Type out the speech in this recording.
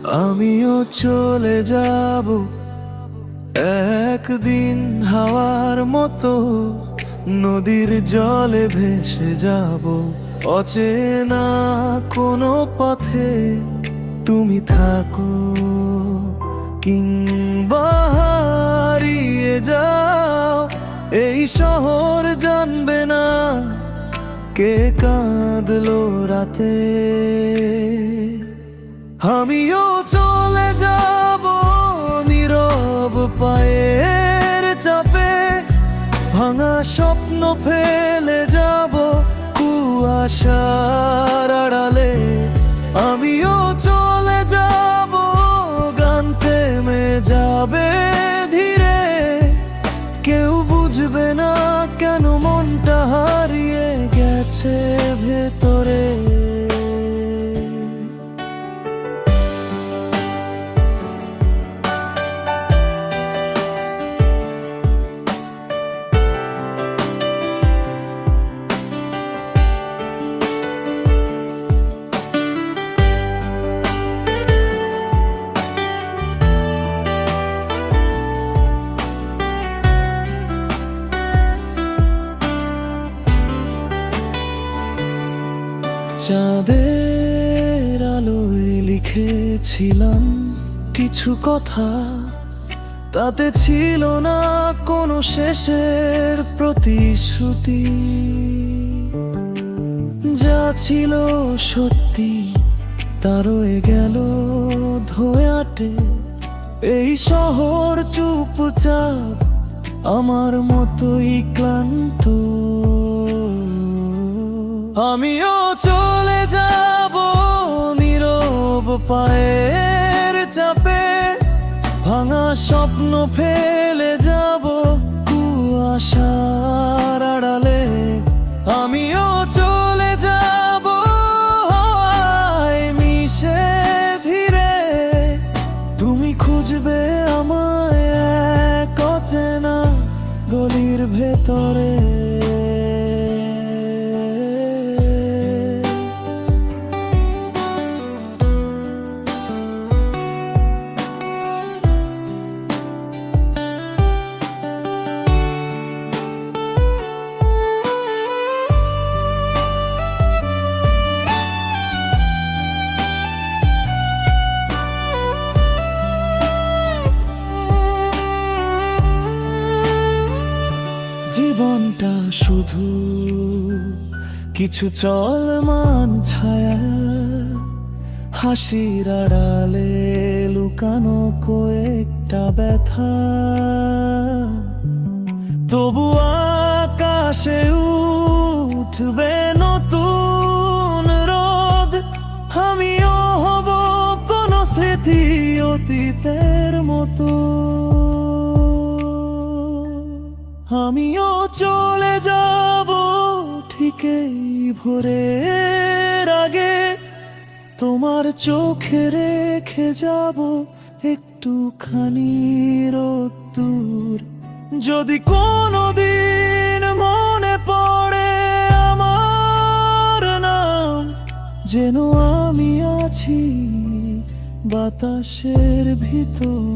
আমিও চলে যাব একদিন হাওয়ার মতো, নদীর জলে ভেসে যাব অচেনা কোনো পথে। তুমি থাকো কিংবা হারিয়ে যাও, এই শহর জানবে না কে কাঁদলো রাতে। আমিও চলে যাব নীরব পায়ের চাপে, ভাঙা স্বপ্ন ফেলে যাব কুয়াশার আড়ালে। আমিও চলে যাব, গান থেমে যাবে ধীরে, কেউ বুঝবে না কেন মনটা হারিয়ে গেছে ভেতরে। চাঁদের আলোয় লিখেছিলাম কিছু কথা, তাতে ছিল না কোনো শেষের প্রতিশ্রুতি। যা ছিল সত্যি তা রয়ে গেল ধোঁয়াটে। এই শহর চুপচাপ আমার মতোই ক্লান্ত। আমিও চলে যাব নীরব পায়ের চাপে, ভাঙা স্বপ্ন ফেলে যাব কুয়াশার আড়ালে। আমিও চলে যাব হাওয়ায় মিশে ধীরে, তুমি খুঁজবে আমায় এক অচেনা গলির ভেতরে। জীবনটা শুধু কিছু চলমান ছায়া, হাসির আড়ালে লুকানো কয়েকটা ব্যথা। তবু আকাশে উঠবে নতুন রোদ, আমিও হব কোনো স্মৃতি অতীতের মতো। আমিও চলে যাব ঠিকই ভোরের আগে, তোমার চোখে রেখে যাব একটুখানি রোদ্দুর। যদি কোনোদিন মনে পড়ে আমার নাম, যেন আমি আছি বাতাসের ভিতর।